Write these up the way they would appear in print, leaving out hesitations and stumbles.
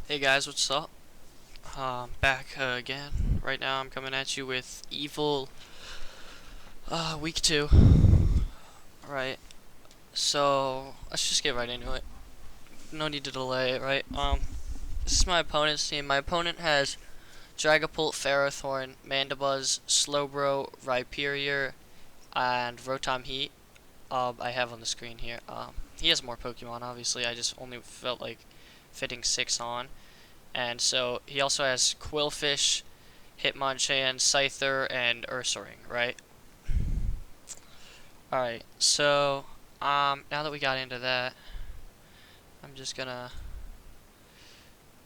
Hey guys, what's up? Back again. Right now I'm coming at you with Evil Week 2. Right, so let's just get right into it. No need to delay it, right? This is my opponent's team. My opponent has Dragapult, Ferrothorn, Mandibuzz, Slowbro, Rhyperior, and Rotom Heat. I have on the screen here. He has more Pokemon, obviously. I just only felt like fitting 6 on. And so he also has Quillfish, Hitmonchan, Scyther, and Ursaring, right? Alright, so, now that we got into that, I'm just gonna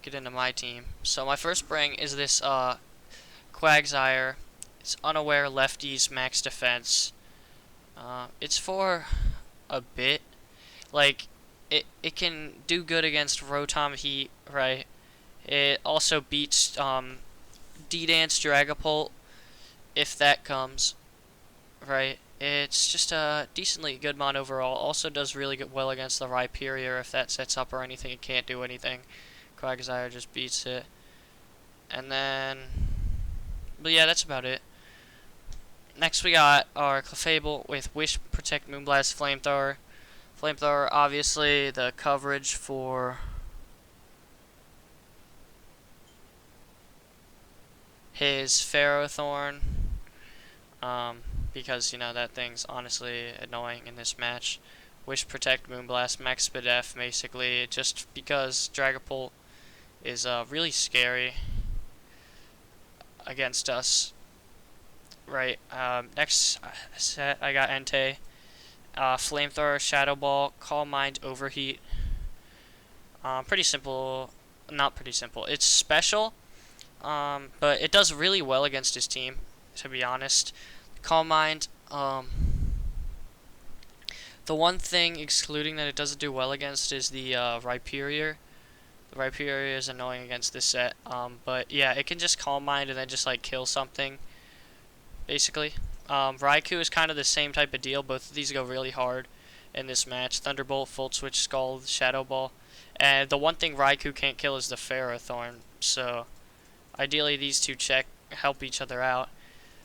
get into my team. So my first bring is this, Quagsire. It's Unaware, Lefties, Max Defense. It's for a bit. Like, it can do good against Rotom Heat, right? It also beats, D-Dance Dragapult, if that comes. Right. It's just a decently good mon overall. Also does really good well against the Rhyperior if that sets up or anything. It can't do anything. Quagsire just beats it. And then, but yeah, that's about it. Next we got our Clefable with Wish, Protect, Moonblast, Flamethrower. Flamethrower, obviously the coverage for his Ferrothorn. Because, you know, that thing's honestly annoying in this match. Wish, Protect, Moonblast, Max Speed F, basically, just because Dragapult is really scary against us. Right, next set I got Entei. Flamethrower, Shadow Ball, Calm Mind, Overheat. Pretty simple, not pretty simple. It's special, but it does really well against his team, to be honest. Calm Mind, the one thing excluding that it doesn't do well against is the Rhyperior. The Rhyperior is annoying against this set, but yeah, it can just Calm Mind and then just like kill something, basically. Raikou is kind of the same type of deal. Both of these go really hard in this match. Thunderbolt, Volt Switch, Scald, Shadow Ball. And the one thing Raikou can't kill is the Ferrothorn, so ideally these two help each other out.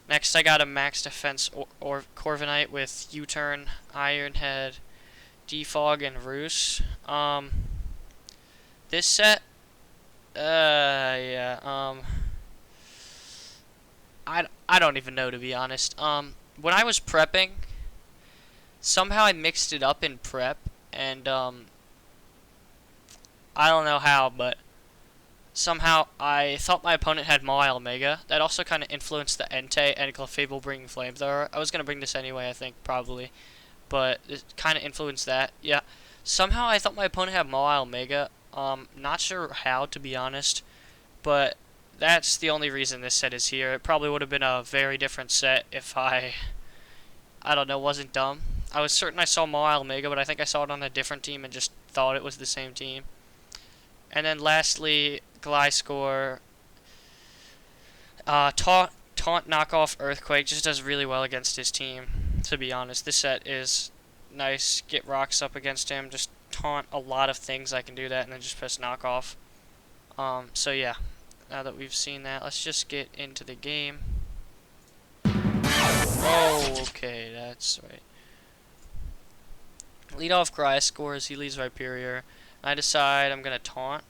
Next, I got a Max Defense or Corviknight with U-Turn, Iron Head, Defog, and Roost. This set, yeah, I don't even know, to be honest. When I was prepping, somehow I mixed it up in prep, and I don't know how, but somehow I thought my opponent had Mawile Omega. That also kind of influenced the Entei and Clefable bringing Flamethrower. I was gonna bring this anyway, I think, probably, but it kind of influenced that. Yeah, somehow I thought my opponent had Mawile Omega. Not sure how, to be honest, but that's the only reason this set is here. It probably would have been a very different set if I don't know, wasn't dumb. I was certain I saw Mawile Omega, but I think I saw it on a different team and just thought it was the same team. And then lastly, Gliscor, Taunt Knockoff Earthquake just does really well against his team, to be honest. This set is nice. Get rocks up against him, just taunt a lot of things. I can do that and then just press Knockoff. So yeah, now that we've seen that, let's just get into the game. Oh, okay, that's right. Lead off Gliscor as he leads Rhyperior. I decide I'm going to taunt.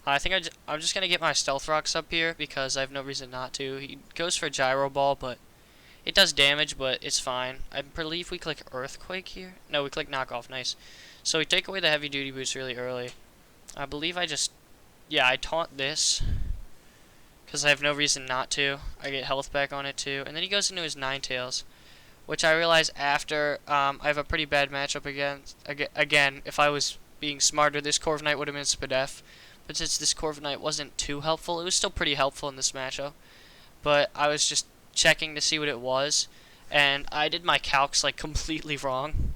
I think I'm just going to get my Stealth Rocks up here because I have no reason not to. He goes for Gyro Ball, but it does damage, but it's fine. I believe we click Earthquake here. No, we click Knockoff. Nice. So we take away the Heavy Duty boost really early. I believe I taunt this because I have no reason not to. I get health back on it too. And then he goes into his Ninetales, which I realize after I have a pretty bad matchup against. Again, if I was being smarter, this Corviknight would have been Spadef. But since this Corviknight wasn't too helpful, it was still pretty helpful in this matchup. But I was just checking to see what it was, and I did my calcs like completely wrong.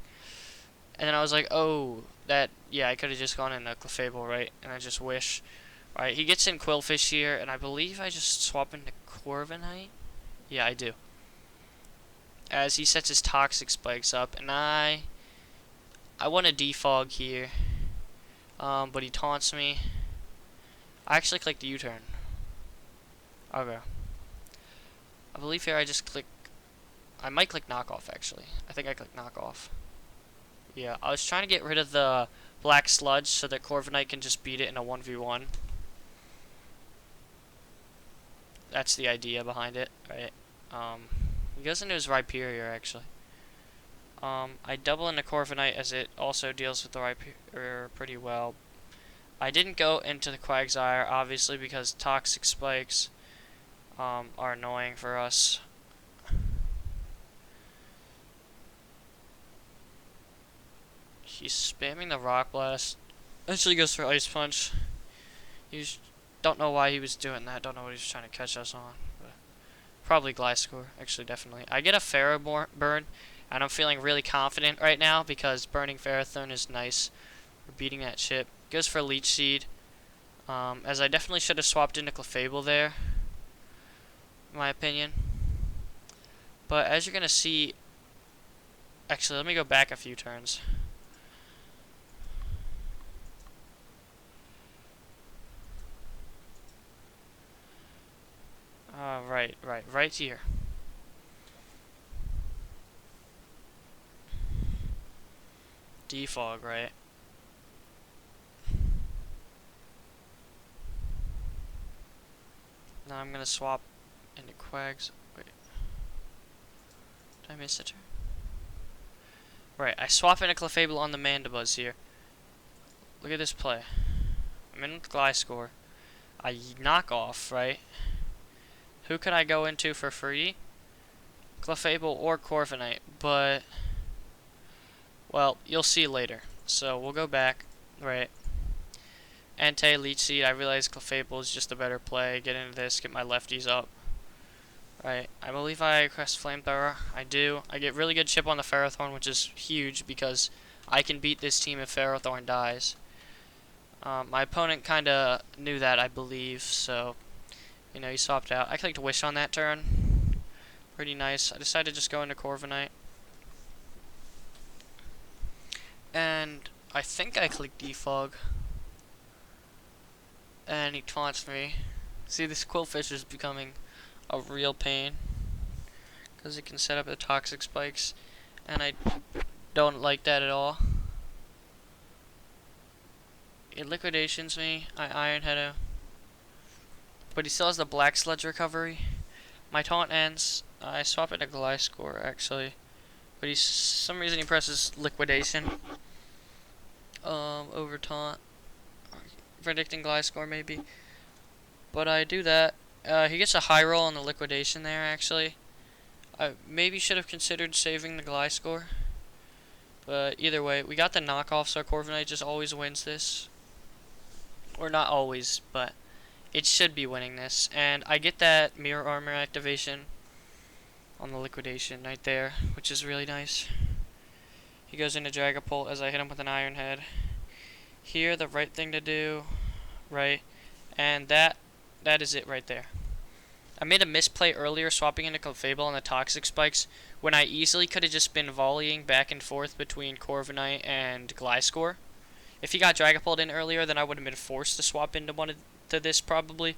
And then I was like, oh, yeah, I could have just gone in a Clefable, right? And I just wish. Alright, he gets in Quillfish here, and I believe I just swap into Corviknight. Yeah, I do. As he sets his Toxic Spikes up, and I want a Defog here. But he taunts me. I actually clicked U-turn. Okay. I believe here I just click. I might click knockoff actually. I think I clicked knockoff. Yeah, I was trying to get rid of the black sludge so that Corviknight can just beat it in a 1v1. That's the idea behind it, right? He goes into his Rhyperior actually. I double into Corviknight as it also deals with the Rhyperior pretty well. I didn't go into the Quagsire obviously because toxic spikes are annoying for us. He's spamming the Rock Blast. Eventually goes for Ice Punch. Don't know why he was doing that. Don't know what he was trying to catch us on. But probably Gliscor. Actually, definitely. I get a Ferrothorn, and I'm feeling really confident right now because burning Ferrothorn is nice for beating that chip. Goes for Leech Seed. As I definitely should have swapped into Clefable there, in my opinion. But as you're going to see... Actually, let me go back a few turns. Right here. Defog, right? Now I'm gonna swap into Quags. Wait. Did I miss a turn? Right, I swap into Clefable on the Mandibuzz here. Look at this play. I'm in with Gliscor. I knock off, right? Who could I go into for free? Clefable or Corviknight, but... Well, you'll see later. So, we'll go back, right? Entei, Leech Seed, I realize Clefable is just a better play. Get into this, get my lefties up. Right, I believe I crest Flamethrower. I do. I get really good chip on the Ferrothorn, which is huge because I can beat this team if Ferrothorn dies. My opponent kind of knew that, I believe, so... You know, he swapped out. I clicked Wish on that turn. Pretty nice. I decided to just go into Corviknight. And I think I clicked Defog. And he taunts me. See, this Quillfish is becoming a real pain. Because it can set up the toxic spikes. And I don't like that at all. It liquidations me. I Iron Head him. But he still has the Black Sludge recovery. My taunt ends. I swap it to Gliscor actually. But some reason he presses liquidation. Over taunt. Predicting Gliscor maybe. But I do that. He gets a high roll on the liquidation there actually. I maybe should have considered saving the Gliscor. But either way, we got the knockoff, so Corviknight just always wins this. Or not always, but it should be winning this. And I get that Mirror Armor activation on the liquidation right there, which is really nice. He goes into Dragapult as I hit him with an Iron Head. Here, the right thing to do, right? And that is it right there. I made a misplay earlier swapping into Clefable on the Toxic Spikes when I easily could have just been volleying back and forth between Corviknight and Gliscor. If he got Dragapult in earlier, then I would have been forced to swap into this probably,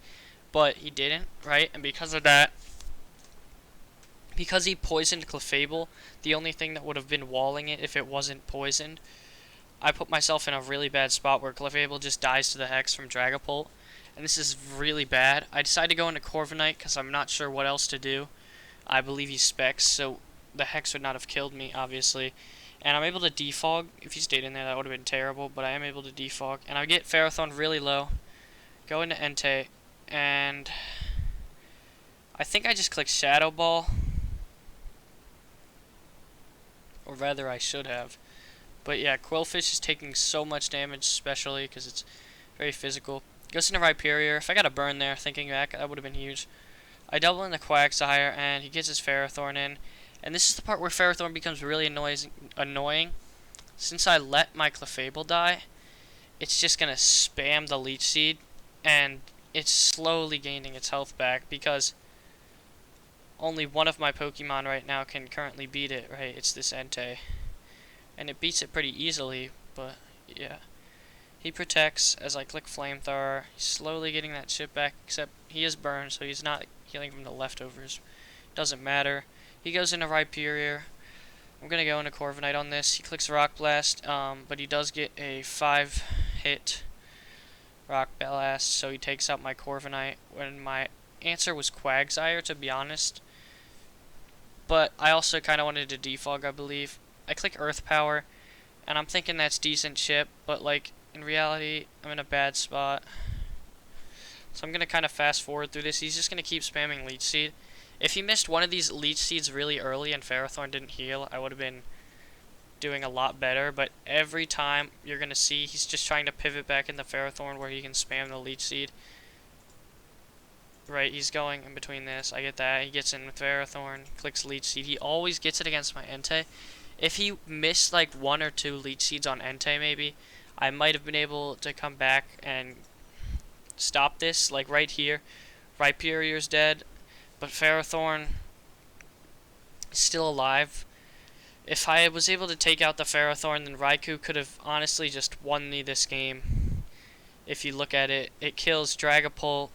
but he didn't, right? And because of that, because he poisoned Clefable, the only thing that would have been walling it if it wasn't poisoned, I put myself in a really bad spot where Clefable just dies to the Hex from Dragapult. And this is really bad. I decided to go into Corviknight because I'm not sure what else to do. I believe he specs, so the Hex would not have killed me, obviously. And I'm able to defog. If he stayed in there, that would have been terrible, but I am able to defog. And I get Ferrothorn really low. Go into Entei, and I think I just clicked Shadow Ball. Or rather, I should have. But yeah, Quillfish is taking so much damage, especially because it's very physical. Goes into Rhyperior. If I got a burn there, thinking back, that would have been huge. I double in the Quagsire, and he gets his Ferrothorn in. And this is the part where Ferrothorn becomes really annoying. Since I let my Clefable die, it's just going to spam the Leech Seed, and it's slowly gaining its health back because only one of my Pokemon right now can currently beat it, right? It's this Entei. And it beats it pretty easily, but yeah. He protects as I click Flamethrower. He's slowly getting that chip back, except he is burned, so he's not healing from the leftovers. Doesn't matter. He goes into Rhyperior. I'm going to go into Corviknight on this. He clicks Rock Blast, but he does get a 5-hit Rock Blast, so he takes out my Corviknight when my answer was Quagsire, to be honest. But I also kind of wanted to defog, I believe. I click Earth Power, and I'm thinking that's decent chip, but like in reality, I'm in a bad spot. So I'm going to kind of fast forward through this. He's just going to keep spamming Leech Seed. If he missed one of these Leech Seeds really early and Ferrothorn didn't heal, I would have been doing a lot better. But every time you're going to see he's just trying to pivot back into Ferrothorn where he can spam the Leech Seed. Right, he's going in between this. I get that. He gets in with Ferrothorn, clicks Leech Seed. He always gets it against my Entei. If he missed like 1 or 2 Leech Seeds on Entei maybe, I might have been able to come back and stop this. Like right here, Rhyperior's dead, but Ferrothorn is still alive. If I was able to take out the Ferrothorn, then Raikou could have honestly just won me this game. If you look at it, it kills Dragapult.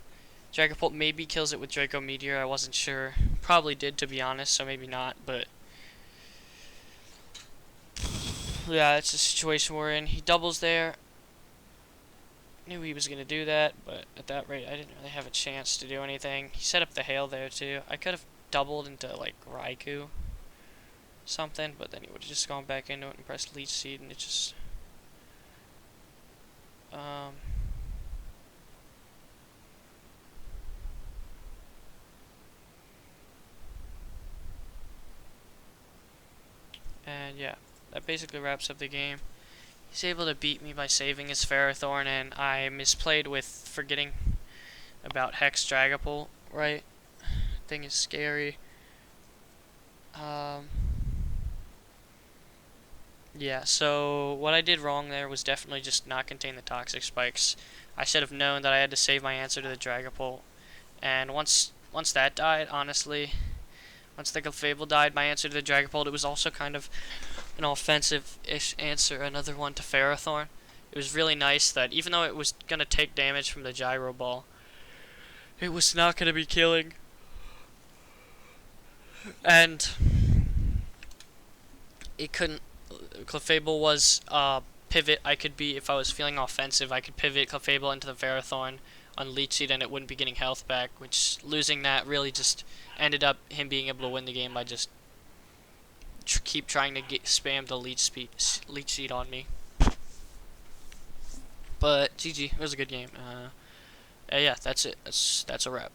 Dragapult maybe kills it with Draco Meteor, I wasn't sure. Probably did, to be honest, so maybe not, but yeah, that's the situation we're in. He doubles there. Knew he was going to do that, but at that rate, I didn't really have a chance to do anything. He set up the hail there, too. I could have doubled into, like, Raikou something, but then he would have just gone back into it and pressed Leech Seed, and it just... And, yeah, that basically wraps up the game. He's able to beat me by saving his Ferrothorn, and I misplayed with forgetting about Hex Dragapult, right? Thing is scary. Yeah, so what I did wrong there was definitely just not contain the Toxic Spikes. I should have known that I had to save my answer to the Dragapult. And once that died, honestly, once the Clefable died, my answer to the Dragapult, it was also kind of an offensive-ish answer, another one to Ferrothorn. It was really nice that even though it was going to take damage from the Gyro Ball, it was not going to be killing. And it couldn't... Clefable was pivot I could be, if I was feeling offensive, I could pivot Clefable into the Ferrothorn on Leech Seed and it wouldn't be getting health back, which losing that really just ended up him being able to win the game by just keep trying to spam the Leech Seed on me. But GG, it was a good game. Yeah, that's it. That's a wrap.